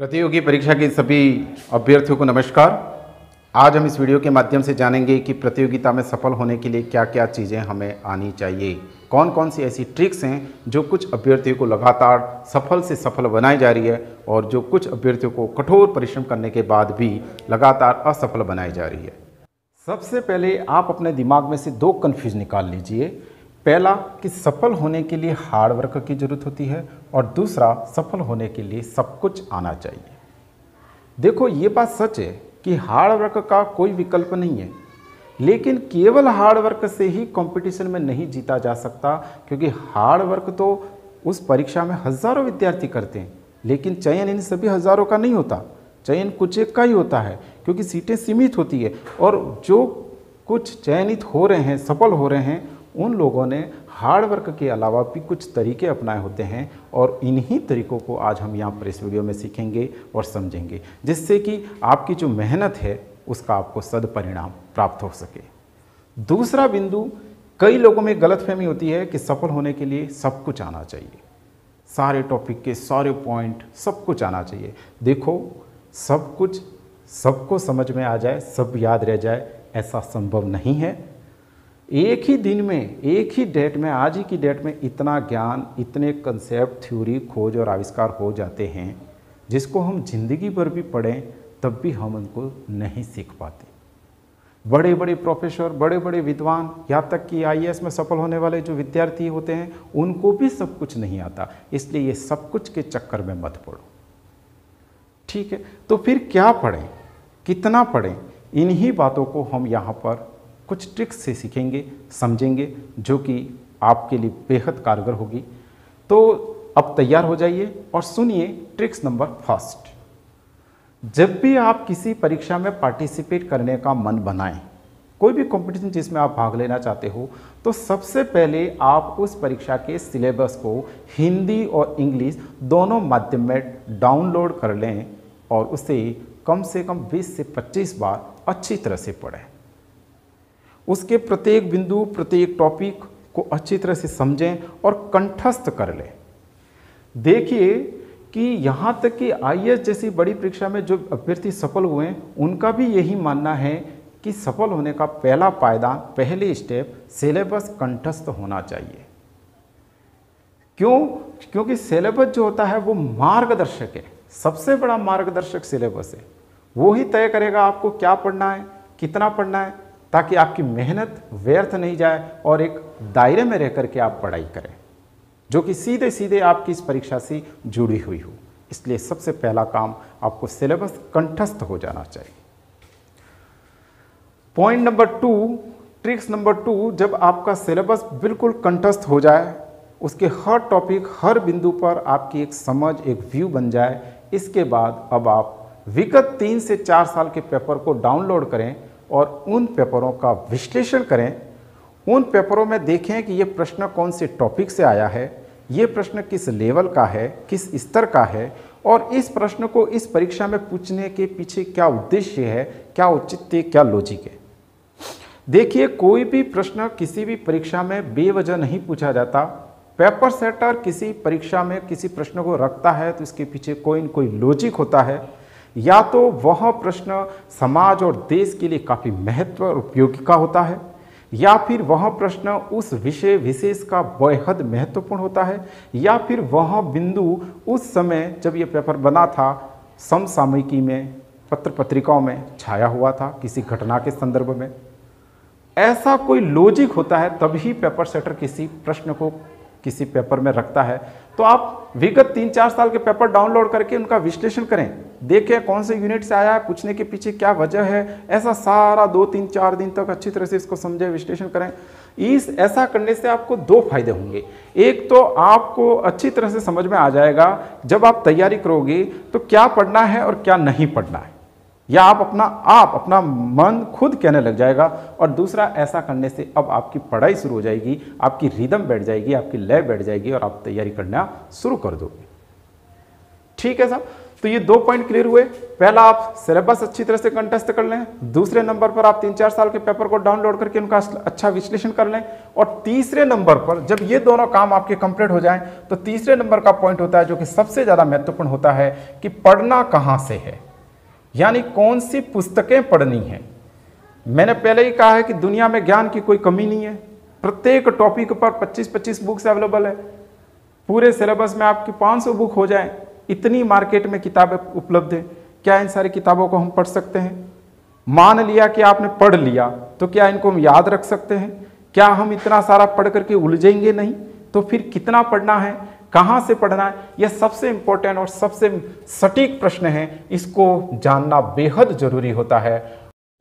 प्रतियोगी परीक्षा के सभी अभ्यर्थियों को नमस्कार। आज हम इस वीडियो के माध्यम से जानेंगे कि प्रतियोगिता में सफल होने के लिए क्या क्या चीज़ें हमें आनी चाहिए, कौन कौन सी ऐसी ट्रिक्स हैं जो कुछ अभ्यर्थियों को लगातार सफल से सफल बनाई जा रही है और जो कुछ अभ्यर्थियों को कठोर परिश्रम करने के बाद भी लगातार असफल बनाई जा रही है। सबसे पहले आप अपने दिमाग में से दो कन्फ्यूज निकाल लीजिए। पहला कि सफल होने के लिए हार्ड वर्क की ज़रूरत होती है और दूसरा सफल होने के लिए सब कुछ आना चाहिए। देखो, ये बात सच है कि हार्ड वर्क का कोई विकल्प नहीं है, लेकिन केवल हार्ड वर्क से ही कंपटीशन में नहीं जीता जा सकता, क्योंकि हार्ड वर्क तो उस परीक्षा में हज़ारों विद्यार्थी करते हैं, लेकिन चयन इन सभी हज़ारों का नहीं होता, चयन कुछ एक का ही होता है, क्योंकि सीटें सीमित होती है। और जो कुछ चयनित हो रहे हैं, सफल हो रहे हैं, उन लोगों ने हार्ड वर्क के अलावा भी कुछ तरीके अपनाए होते हैं और इन्हीं तरीकों को आज हम यहाँ पर इस वीडियो में सीखेंगे और समझेंगे, जिससे कि आपकी जो मेहनत है उसका आपको सदपरिणाम प्राप्त हो सके। दूसरा बिंदु, कई लोगों में गलतफहमी होती है कि सफल होने के लिए सब कुछ आना चाहिए, सारे टॉपिक के सारे पॉइंट सब कुछ आना चाहिए। देखो, सब कुछ सबको समझ में आ जाए, सब याद रह जाए, ऐसा संभव नहीं है। एक ही दिन में, एक ही डेट में, आज ही की डेट में इतना ज्ञान, इतने कंसेप्ट, थ्योरी, खोज और आविष्कार हो जाते हैं जिसको हम जिंदगी भर भी पढ़ें तब भी हम उनको नहीं सीख पाते। बड़े बड़े प्रोफेसर, बड़े बड़े विद्वान, यहाँ तक कि आईएएस में सफल होने वाले जो विद्यार्थी होते हैं उनको भी सब कुछ नहीं आता। इसलिए ये सब कुछ के चक्कर में मत पड़ो, ठीक है? तो फिर क्या पढ़ें, कितना पढ़ें, इन्हीं बातों को हम यहाँ पर कुछ ट्रिक्स से सीखेंगे, समझेंगे, जो कि आपके लिए बेहद कारगर होगी। तो अब तैयार हो जाइए और सुनिए ट्रिक्स नंबर फर्स्ट। जब भी आप किसी परीक्षा में पार्टिसिपेट करने का मन बनाएं, कोई भी कंपटीशन जिसमें आप भाग लेना चाहते हो, तो सबसे पहले आप उस परीक्षा के सिलेबस को हिंदी और इंग्लिश दोनों माध्यम में डाउनलोड कर लें और उसे कम से कम 20 से 25 बार अच्छी तरह से पढ़ें। उसके प्रत्येक बिंदु, प्रत्येक टॉपिक को अच्छी तरह से समझें और कंठस्थ कर लें। देखिए कि यहाँ तक कि आईएएस जैसी बड़ी परीक्षा में जो अभ्यर्थी सफल हुए हैं, उनका भी यही मानना है कि सफल होने का पहला पायदान, पहली स्टेप सिलेबस कंठस्थ होना चाहिए। क्यों? क्योंकि सिलेबस जो होता है वो मार्गदर्शक है, सबसे बड़ा मार्गदर्शक सिलेबस है। वो ही तय करेगा आपको क्या पढ़ना है, कितना पढ़ना है, ताकि आपकी मेहनत व्यर्थ नहीं जाए और एक दायरे में रह करके आप पढ़ाई करें जो कि सीधे सीधे आपकी इस परीक्षा से जुड़ी हुई हो। इसलिए सबसे पहला काम, आपको सिलेबस कंठस्थ हो जाना चाहिए। पॉइंट नंबर 2, ट्रिक्स नंबर 2, जब आपका सिलेबस बिल्कुल कंठस्थ हो जाए, उसके हर टॉपिक, हर बिंदु पर आपकी एक समझ, एक व्यू बन जाए, इसके बाद अब आप विगत 3 से 4 साल के पेपर को डाउनलोड करें और उन पेपरों का विश्लेषण करें। उन पेपरों में देखें कि ये प्रश्न कौन से टॉपिक से आया है, ये प्रश्न किस लेवल का है, किस स्तर का है, और इस प्रश्न को इस परीक्षा में पूछने के पीछे क्या उद्देश्य है, क्या औचित्य, क्या लॉजिक है। देखिए, कोई भी प्रश्न किसी भी परीक्षा में बेवजह नहीं पूछा जाता। पेपर सेटर किसी परीक्षा में किसी प्रश्न को रखता है तो इसके पीछे कोई न कोई लॉजिक होता है। या तो वह प्रश्न समाज और देश के लिए काफ़ी महत्व और उपयोगी का होता है, या फिर वह प्रश्न उस विषय विशेष का बेहद महत्वपूर्ण होता है, या फिर वह बिंदु उस समय जब यह पेपर बना था समसामयिकी में, पत्र पत्रिकाओं में छाया हुआ था किसी घटना के संदर्भ में। ऐसा कोई लॉजिक होता है तभी पेपर सेटर किसी प्रश्न को किसी पेपर में रखता है। तो आप विगत 3-4 साल के पेपर डाउनलोड करके उनका विश्लेषण करें, देखें कौन से यूनिट से आया है, पूछने के पीछे क्या वजह है। ऐसा सारा 2-3-4 दिन तक अच्छी तरह से इसको समझें, विश्लेषण करें। ऐसा करने से आपको 2 फायदे होंगे। एक तो आपको अच्छी तरह से समझ में आ जाएगा जब आप तैयारी करोगे तो क्या पढ़ना है और क्या नहीं पढ़ना है, या आप अपना मन खुद कहने लग जाएगा। और दूसरा, ऐसा करने से अब आपकी पढ़ाई शुरू हो जाएगी, आपकी रिदम बैठ जाएगी, आपकी लय बैठ जाएगी और आप तैयारी करना शुरू कर दोगे। ठीक है साहब? तो ये 2 पॉइंट क्लियर हुए। पहला, आप सिलेबस अच्छी तरह से कंटेस्ट कर लें। दूसरे नंबर पर आप 3-4 साल के पेपर को डाउनलोड करके उनका अच्छा विश्लेषण कर लें। और तीसरे नंबर पर जब ये दोनों काम आपके कंप्लीट हो जाएं तो तीसरे नंबर का पॉइंट होता है जो कि सबसे ज़्यादा महत्वपूर्ण होता है कि पढ़ना कहाँ से है, यानी कौन सी पुस्तकें पढ़नी है। मैंने पहले ही कहा है कि दुनिया में ज्ञान की कोई कमी नहीं है। प्रत्येक टॉपिक पर 25-25 बुक्स अवेलेबल है। पूरे सिलेबस में आपकी 500 बुक हो जाए, इतनी मार्केट में किताबें उपलब्ध है। क्या इन सारी किताबों को हम पढ़ सकते हैं? मान लिया कि आपने पढ़ लिया तो क्या इनको हम याद रख सकते हैं? क्या हम इतना सारा पढ़ करके उलझेंगे नहीं? तो फिर कितना पढ़ना है, कहाँ से पढ़ना है, यह सबसे इंपॉर्टेंट और सबसे सटीक प्रश्न है। इसको जानना बेहद जरूरी होता है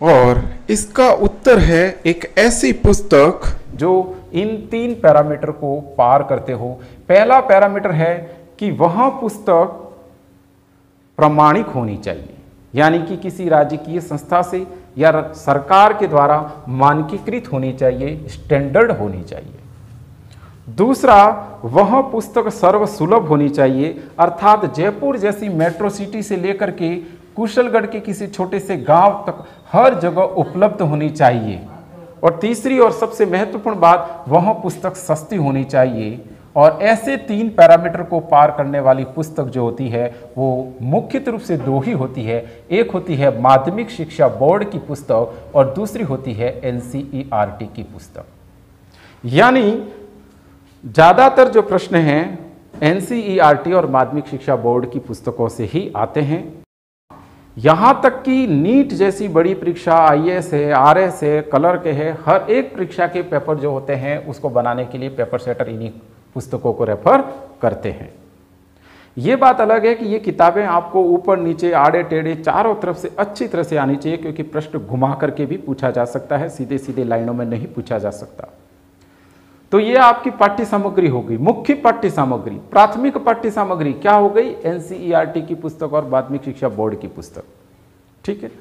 और इसका उत्तर है एक ऐसी पुस्तक जो इन 3 पैरामीटर को पार करते हो। पहला पैरामीटर है कि वह पुस्तक प्रामाणिक होनी चाहिए, यानी कि किसी राजकीय संस्था से या सरकार के द्वारा मानकीकृत होनी चाहिए, स्टैंडर्ड होनी चाहिए। दूसरा, वह पुस्तक सर्वसुलभ होनी चाहिए, अर्थात जयपुर जैसी मेट्रो सिटी से लेकर के कुशलगढ़ के किसी छोटे से गांव तक हर जगह उपलब्ध होनी चाहिए। और तीसरी और सबसे महत्वपूर्ण बात, वह पुस्तक सस्ती होनी चाहिए। और ऐसे 3 पैरामीटर को पार करने वाली पुस्तक जो होती है वो मुख्यतः रूप से 2 ही होती है। एक होती है माध्यमिक शिक्षा बोर्ड की पुस्तक और दूसरी होती है NCERT की पुस्तक। यानी ज़्यादातर जो प्रश्न हैं NCERT और माध्यमिक शिक्षा बोर्ड की पुस्तकों से ही आते हैं। यहाँ तक कि नीट जैसी बड़ी परीक्षा, IAS है, RS है, क्लर्क है, हर एक परीक्षा के पेपर जो होते हैं उसको बनाने के लिए पेपर सेटर इन्हीं पुस्तकों को रेफर करते हैं। ये बात अलग है कि ये किताबें आपको ऊपर नीचे आड़े टेढ़े चारों तरफ से अच्छी तरह से आनी चाहिए, क्योंकि प्रश्न घुमा करके भी पूछा जा सकता है, सीधे सीधे लाइनों में नहीं पूछा जा सकता। तो ये आपकी पाठ्य सामग्री हो गई, मुख्य पाठ्य सामग्री। प्राथमिक पाठ्य सामग्री क्या हो गई? NCERT की पुस्तक और माध्यमिक शिक्षा बोर्ड की पुस्तक। ठीक है,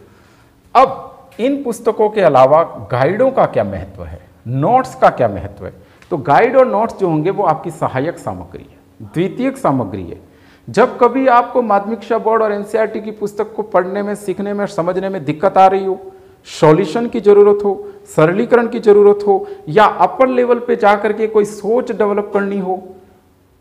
अब इन पुस्तकों के अलावा गाइडों का क्या महत्व है, नोट्स का क्या महत्व है? तो गाइड और नोट्स जो होंगे वो आपकी सहायक सामग्री है, द्वितीयक सामग्री है। जब कभी आपको माध्यमिक शिक्षा बोर्ड और NCERT की पुस्तक को पढ़ने में, सीखने में, समझने में दिक्कत आ रही हो, सॉल्यूशन की जरूरत हो, सरलीकरण की जरूरत हो, या अपर लेवल पे जाकर के कोई सोच डेवलप करनी हो,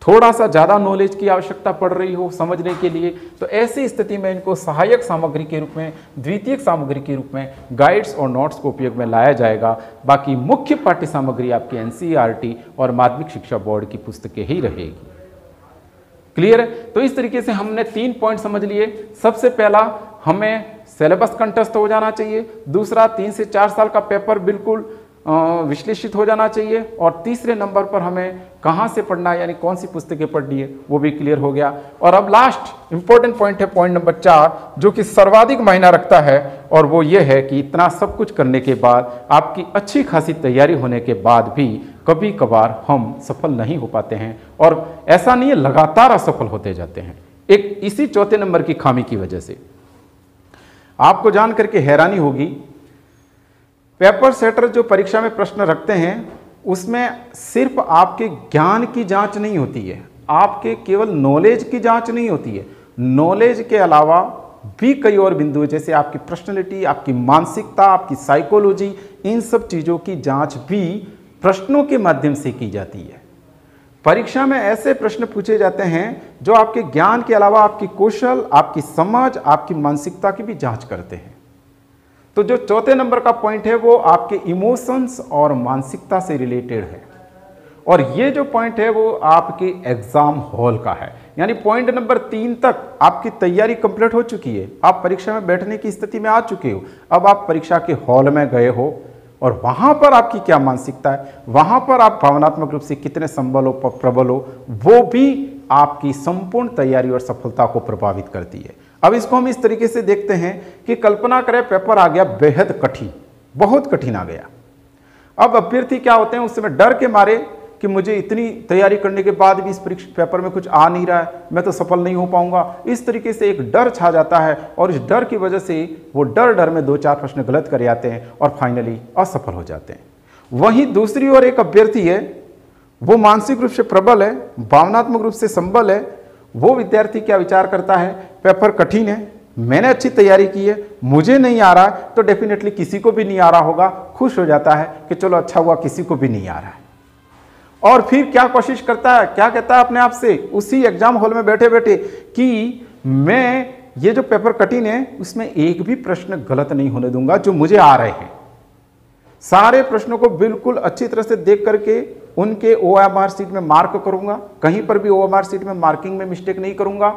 थोड़ा सा ज़्यादा नॉलेज की आवश्यकता पड़ रही हो समझने के लिए, तो ऐसी स्थिति में इनको सहायक सामग्री के रूप में, द्वितीयक सामग्री के रूप में गाइड्स और नोट्स को उपयोग में लाया जाएगा। बाकी मुख्य पाठ्य सामग्री आपकी NCERT और माध्यमिक शिक्षा बोर्ड की पुस्तकें ही रहेगी। क्लियर है? तो इस तरीके से हमने 3 पॉइंट समझ लिए। सबसे पहला, हमें सिलेबस कंटेस्ट हो जाना चाहिए। दूसरा, 3 से 4 साल का पेपर बिल्कुल विश्लेषित हो जाना चाहिए। और तीसरे नंबर पर हमें कहाँ से पढ़ना है, यानी कौन सी पुस्तकें पढ़नी है, वो भी क्लियर हो गया। और अब लास्ट इंपॉर्टेंट पॉइंट है पॉइंट नंबर 4, जो कि सर्वाधिक मायना रखता है, और वो ये है कि इतना सब कुछ करने के बाद, आपकी अच्छी खासी तैयारी होने के बाद भी कभी कभार हम सफल नहीं हो पाते हैं। और ऐसा नहीं है, लगातार असफल होते जाते हैं, एक इसी चौथे नंबर की खामी की वजह से। आपको जान करके हैरानी होगी, पेपर सेटर जो परीक्षा में प्रश्न रखते हैं उसमें सिर्फ आपके ज्ञान की जांच नहीं होती है, आपके केवल नॉलेज की जांच नहीं होती है। नॉलेज के अलावा भी कई और बिंदु, जैसे आपकी पर्सनैलिटी, आपकी मानसिकता, आपकी साइकोलॉजी, इन सब चीज़ों की जांच भी प्रश्नों के माध्यम से की जाती है। परीक्षा में ऐसे प्रश्न पूछे जाते हैं जो आपके ज्ञान के अलावा आपकी कौशल, आपकी समझ, आपकी मानसिकता की भी जांच करते हैं। तो जो चौथे नंबर का पॉइंट है वो आपके इमोशंस और मानसिकता से रिलेटेड है। और ये जो पॉइंट है वो आपके एग्जाम हॉल का है, यानी पॉइंट नंबर 3 तक आपकी तैयारी कंप्लीट हो चुकी है, आप परीक्षा में बैठने की स्थिति में आ चुके हो। अब आप परीक्षा के हॉल में गए हो और वहां पर आपकी क्या मानसिकता है, वहां पर आप भावनात्मक रूप से कितने संबल हो, प्रबल हो, वो भी आपकी संपूर्ण तैयारी और सफलता को प्रभावित करती है। अब इसको हम इस तरीके से देखते हैं कि कल्पना करें पेपर आ गया बेहद कठिन, बहुत कठिन आ गया। अब अभ्यर्थी क्या होते हैं, उस समय डर के मारे कि मुझे इतनी तैयारी करने के बाद भी इस परीक्षा पेपर में कुछ आ नहीं रहा है, मैं तो सफल नहीं हो पाऊंगा, इस तरीके से एक डर छा जाता है। और इस डर की वजह से वो डर में 2-4 प्रश्न गलत कर जाते हैं और फाइनली असफल हो जाते हैं। वहीं दूसरी ओर एक अभ्यर्थी है, वो मानसिक रूप से प्रबल है, भावनात्मक रूप से संबल है। वो विद्यार्थी क्या विचार करता है पेपर कठिन है, मैंने अच्छी तैयारी की है, मुझे नहीं आ रहा है, तो डेफिनेटली किसी को भी नहीं आ रहा होगा, खुश हो जाता है कि चलो अच्छा हुआ किसी को भी नहीं आ रहा है। और फिर क्या कोशिश करता है, क्या कहता है अपने आप से उसी एग्जाम हॉल में बैठे बैठे कि मैं ये जो पेपर कठिन है उसमें एक भी प्रश्न गलत नहीं होने दूंगा जो मुझे आ रहे हैं। सारे प्रश्नों को बिल्कुल अच्छी तरह से देख करके उनके OMR शीट में मार्क करूंगा, कहीं पर भी OMR शीट में मार्किंग में मिस्टेक नहीं करूंगा,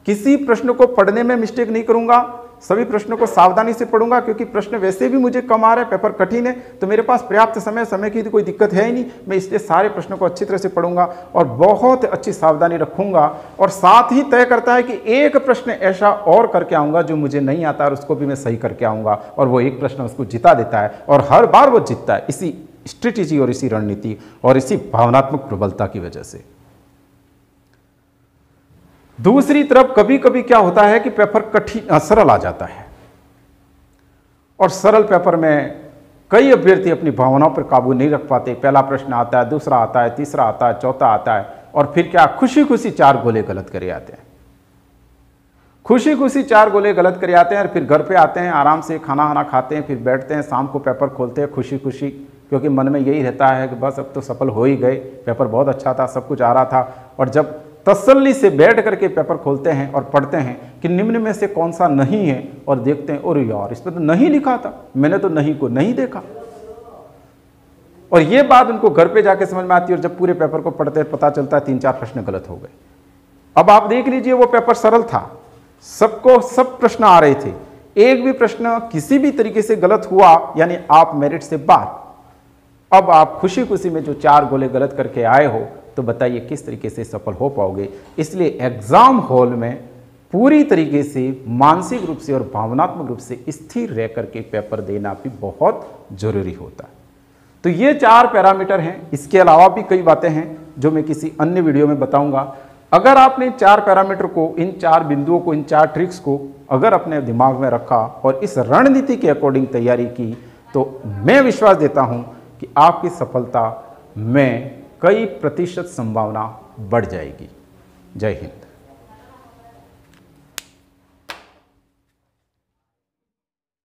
किसी प्रश्न को पढ़ने में मिस्टेक नहीं करूंगा, सभी प्रश्नों को सावधानी से पढ़ूंगा क्योंकि प्रश्न वैसे भी मुझे कम आ रहे हैं, पेपर कठिन है, तो मेरे पास पर्याप्त समय की तो कोई दिक्कत है ही नहीं, मैं इसलिए सारे प्रश्नों को अच्छी तरह से पढ़ूंगा और बहुत अच्छी सावधानी रखूंगा। और साथ ही तय करता है कि एक प्रश्न ऐसा और करके आऊंगा जो मुझे नहीं आता और उसको भी मैं सही करके आऊंगा, और वो एक प्रश्न उसको जिता देता है और हर बार वो जीतता है, इसी स्ट्रेटेजी और इसी रणनीति और इसी भावनात्मक प्रबलता की वजह से। दूसरी तरफ कभी कभी क्या होता है कि पेपर सरल आ जाता है और सरल पेपर में कई अभ्यर्थी अपनी भावनाओं पर काबू नहीं रख पाते। पहला प्रश्न आता है, दूसरा आता है, तीसरा आता है, चौथा आता है और फिर क्या खुशी खुशी 4 गोले गलत करे आते हैं, खुशी खुशी 4 गोले गलत करे आते हैं और फिर घर पे आते हैं, आराम से खाना वाना खाते हैं, फिर बैठते हैं, शाम को पेपर खोलते हैं खुशी खुशी, क्योंकि मन में यही रहता है कि बस अब तो सफल हो ही गए, पेपर बहुत अच्छा था, सब कुछ आ रहा था। और जब तसल्ली से बैठ करके पेपर खोलते हैं और पढ़ते हैं कि निम्न में से कौन सा नहीं है और देखते हैं अरे यार इस पर तो नहीं लिखा था, मैंने तो नहीं को नहीं देखा। और ये बात उनको घर पे जाके समझ में आती है और जब पूरे पेपर को पढ़ते हैं पता चलता है 3-4 प्रश्न गलत हो गए। अब आप देख लीजिए वो पेपर सरल था, सबको सब प्रश्न आ रहे थे, एक भी प्रश्न किसी भी तरीके से गलत हुआ यानी आप मेरिट से बाहर। अब आप खुशी खुशी में जो 4 गोले गलत करके आए हो तो बताइए किस तरीके से सफल हो पाओगे। इसलिए एग्जाम हॉल में पूरी तरीके से मानसिक रूप से और भावनात्मक रूप से स्थिर रह करके पेपर देना भी बहुत जरूरी होता है। तो ये 4 पैरामीटर हैं, इसके अलावा भी कई बातें हैं जो मैं किसी अन्य वीडियो में बताऊंगा। अगर आपने 4 पैरामीटर को, इन 4 बिंदुओं को, इन 4 ट्रिक्स को अगर अपने दिमाग में रखा और इस रणनीति के अकॉर्डिंग तैयारी की तो मैं विश्वास देता हूं कि आपकी सफलता में कई प्रतिशत संभावना बढ़ जाएगी। जय हिंद।